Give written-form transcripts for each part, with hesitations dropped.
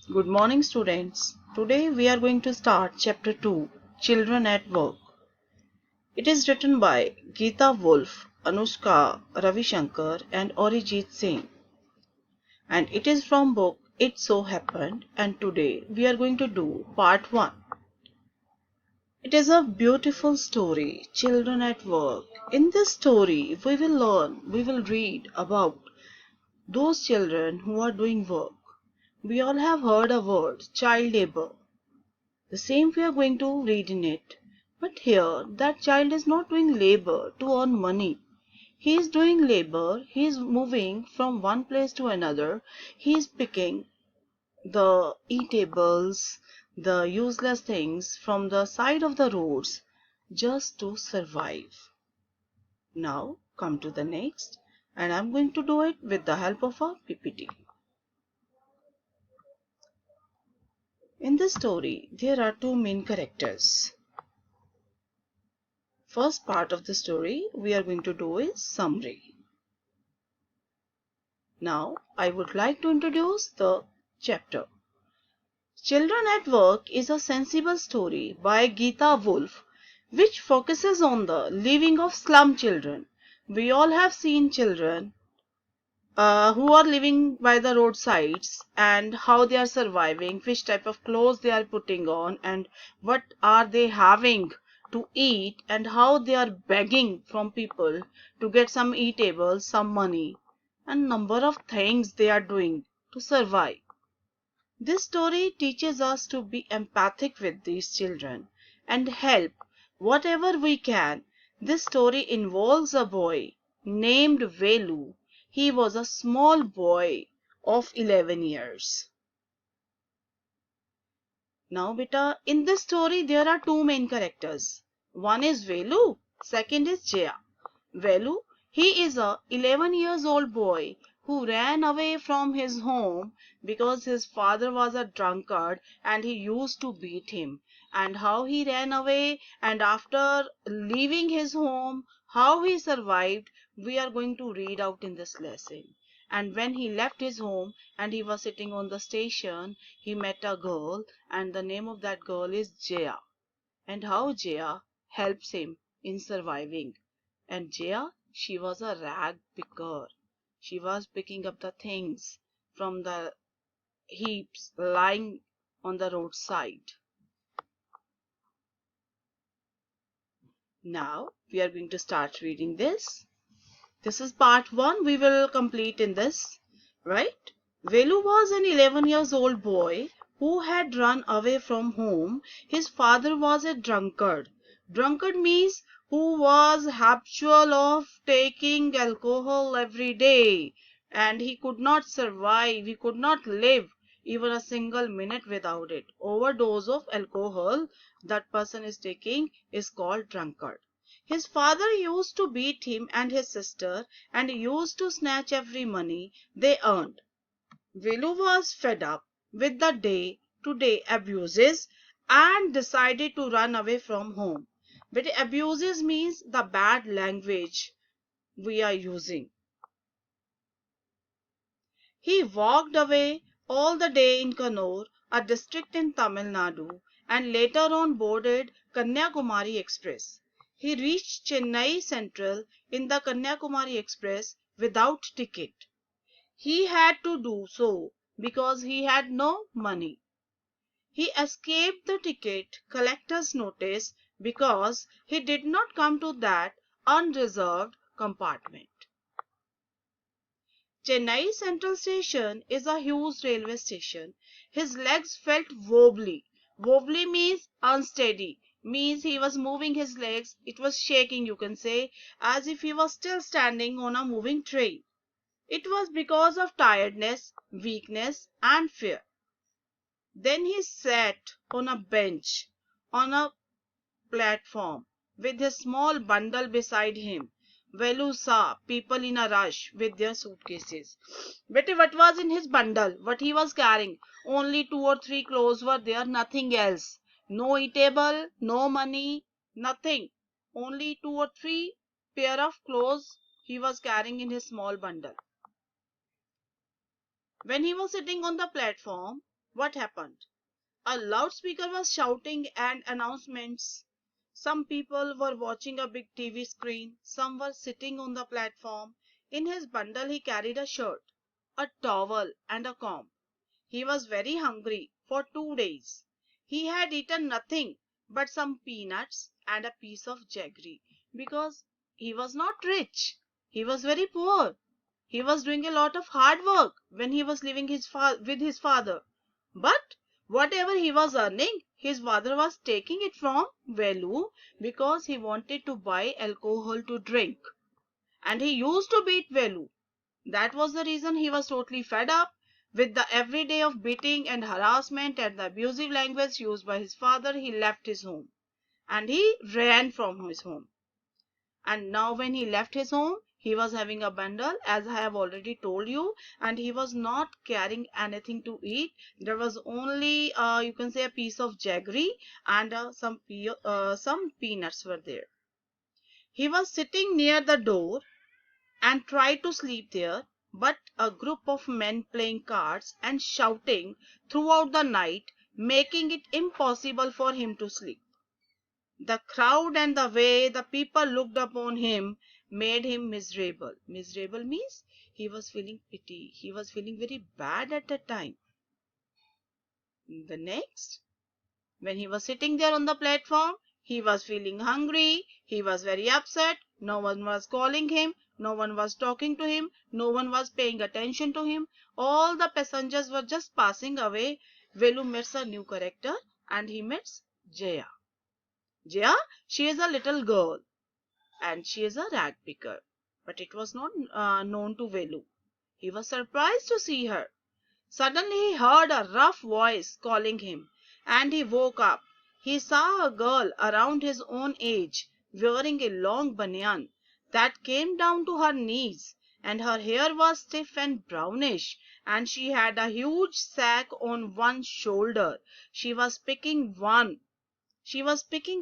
Good morning, students. Today we are going to start Chapter 2, Children at Work. It is written by Geeta Wolf, Anushka Ravishankar and Arijit Singh. And it is from book It So Happened, and today we are going to do part 1. It is a beautiful story, Children at Work. In this story, we will read about those children who are doing work. We all have heard a word, child labor. The same we are going to read in it. But here, that child is not doing labor to earn money. He is doing labor, he is moving from one place to another. He is picking the eatables, the useless things from the side of the roads just to survive. Now, come to the next, and I'm going to do it with the help of a PPT. In this story, there are two main characters. First part of the story we are going to do is summary. Now I would like to introduce the chapter. Children at Work is a sensible story by Geeta Wolf which focuses on the living of slum children. We all have seen children who are living by the roadsides and how they are surviving, which type of clothes they are putting on, and what are they having to eat, and how they are begging from people to get some eatables, some money, and number of things they are doing to survive. This story teaches us to be empathic with these children and help whatever we can. This story involves a boy named Velu. He was a small boy of 11 years. Now, beta, in this story there are two main characters. One is Velu, second is Jaya. Velu, he is a 11 years old boy who ran away from his home because his father was a drunkard and he used to beat him. And how he ran away and after leaving his home, how he survived, we are going to read out in this lesson. And when he left his home and he was sitting on the station, he met a girl, and the name of that girl is Jaya. And how Jaya helps him in surviving. And Jaya, she was a rag picker. She was picking up the things from the heaps lying on the roadside. Now we are going to start reading this. This is part 1. We will complete in this, right? Velu was an 11 years old boy who had run away from home. His father was a drunkard. Drunkard means who was habitual of taking alcohol every day, and he could not survive, he could not live even a single minute without it. Overdose of alcohol that person is taking is called drunkard. His father used to beat him and his sister and used to snatch every money they earned. Velu was fed up with the day-to-day abuses and decided to run away from home. But abuses means the bad language we are using. He walked away all the day in Kannur, a district in Tamil Nadu, and later on boarded Kanyakumari Express. He reached Chennai Central in the Kanyakumari Express without ticket. He had to do so because he had no money. He escaped the ticket collector's notice because he did not come to that unreserved compartment. Chennai Central Station is a huge railway station. His legs felt wobbly. Wobbly means unsteady, means he was moving his legs. It was shaking, you can say, as if he was still standing on a moving train. It was because of tiredness, weakness, and fear. Then he sat on a bench on a platform with his small bundle beside him. Velu saw people in a rush with their suitcases. But what was in his bundle? What he was carrying? Only 2 or 3 clothes were there, nothing else. No eatable, no money, nothing. Only 2 or 3 pair of clothes he was carrying in his small bundle. When he was sitting on the platform, What happened? A loudspeaker was shouting and announcements. Some people were watching a big TV screen. Some were sitting on the platform. In his bundle, he carried a shirt, a towel, and a comb. He was very hungry for 2 days. He had eaten nothing but some peanuts and a piece of jaggery because he was not rich. He was very poor. He was doing a lot of hard work when he was living with his father. But whatever he was earning, his father was taking it from Velu because he wanted to buy alcohol to drink. And he used to beat Velu. That was the reason he was totally fed up with the every day of beating and harassment and the abusive language used by his father. He left his home and he ran from his home. And now when he left his home, he was having a bundle, as I have already told you, and he was not carrying anything to eat. There was only, you can say, a piece of jaggery and some peanuts were there. He was sitting near the door and tried to sleep there, but a group of men playing cards and shouting throughout the night, making it impossible for him to sleep. The crowd and the way the people looked upon him made him miserable. Miserable means he was feeling pity. He was feeling very bad at that time. The next, when he was sitting there on the platform, he was feeling hungry. He was very upset. No one was calling him. No one was talking to him. No one was paying attention to him. All the passengers were just passing away. Velu meets a new character and he meets Jaya. Jaya, she is a little girl and she is a rag picker. But it was not known to Velu. He was surprised to see her. Suddenly he heard a rough voice calling him, and he woke up. He saw a girl around his own age, wearing a long banyan that came down to her knees, and her hair was stiff and brownish, and she had a huge sack on one shoulder. She was picking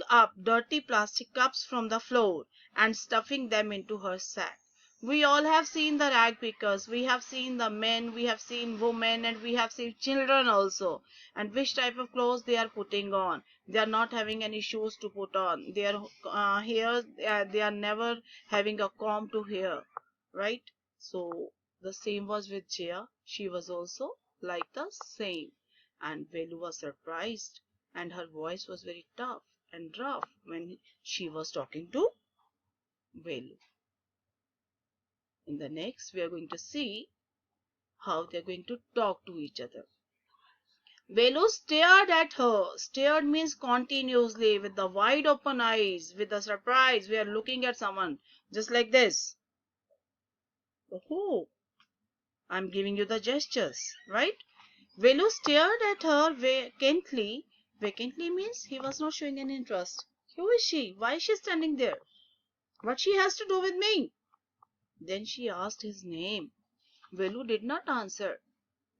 up dirty plastic cups from the floor and stuffing them into her sack. We all have seen the rag pickers. We have seen the men, we have seen women, and we have seen children also. And which type of clothes they are putting on. They are not having any shoes to put on. Their hair, they are never having a comb to hair, right? So the same was with Jaya. She was also like the same. And Velu was surprised and her voice was very tough and rough when she was talking to Velu. In the next, we are going to see how they are going to talk to each other. Velu stared at her. Stared means continuously with the wide open eyes, with the surprise. We are looking at someone just like this. Oh, I'm giving you the gestures, right? Velu stared at her vacantly. Vacantly means he was not showing any interest. Who is she? Why is she standing there? What she has to do with me? Then she asked his name. Velu did not answer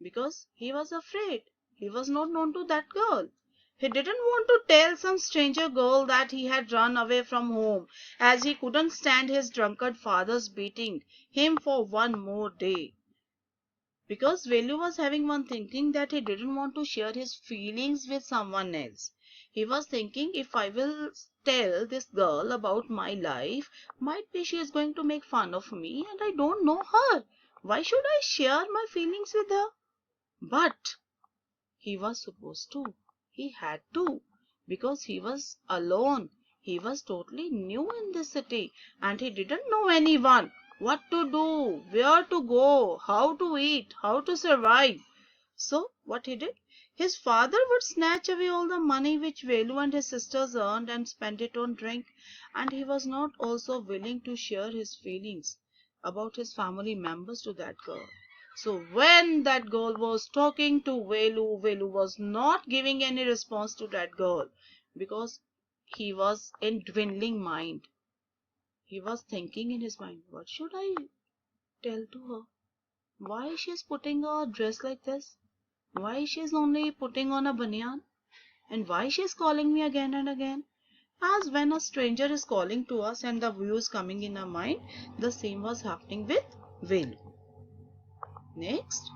because he was afraid. He was not known to that girl. He didn't want to tell some stranger girl that he had run away from home, as he couldn't stand his drunkard father's beating him for one more day. Because Velu was having one thinking that he didn't want to share his feelings with someone else. He was thinking, if I will tell this girl about my life, might be she is going to make fun of me and I don't know her. Why should I share my feelings with her? But he was supposed to. He had to. Because he was alone. He was totally new in this city and he didn't know anyone. What to do, where to go, how to eat, how to survive. So what he did? His father would snatch away all the money which Velu and his sisters earned and spend it on drink. And he was not also willing to share his feelings about his family members to that girl. So when that girl was talking to Velu, Velu was not giving any response to that girl because he was in dwindling mind. He was thinking in his mind, what should I tell to her? Why she is putting a dress like this? Why she is only putting on a banyan? And why she is calling me again and again? As when a stranger is calling to us and the view is coming in our mind, the same was happening with Velu. Next.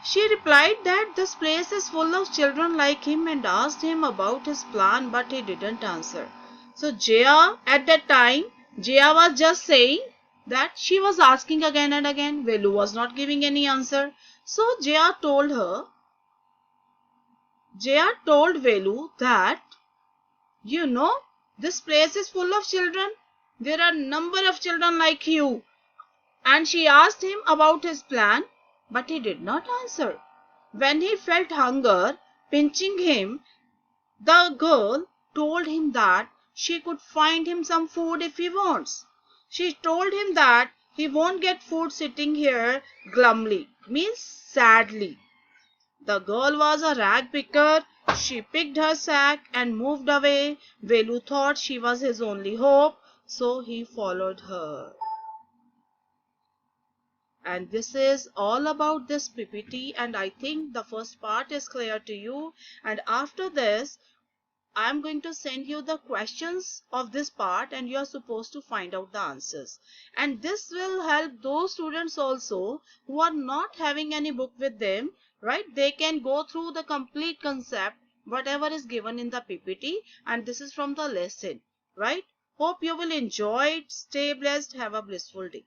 She replied that this place is full of children like him and asked him about his plan, but he didn't answer. So Jaya, at that time, Jaya was just saying that she was asking again and again. Velu was not giving any answer. So Jaya told Velu that, you know, this place is full of children. There are number of children like you. And she asked him about his plan, but he did not answer. When he felt hunger pinching him, the girl told him that she could find him some food if he wants. She told him that he won't get food sitting here glumly, means sadly. The girl was a rag picker. She picked her sack and moved away. Velu thought she was his only hope, so he followed her. And this is all about this PPT, and I think the first part is clear to you. And after this, I am going to send you the questions of this part and you are supposed to find out the answers. And this will help those students also who are not having any book with them, right? They can go through the complete concept, whatever is given in the PPT, and this is from the lesson, right? Hope you will enjoy it. Stay blessed. Have a blissful day.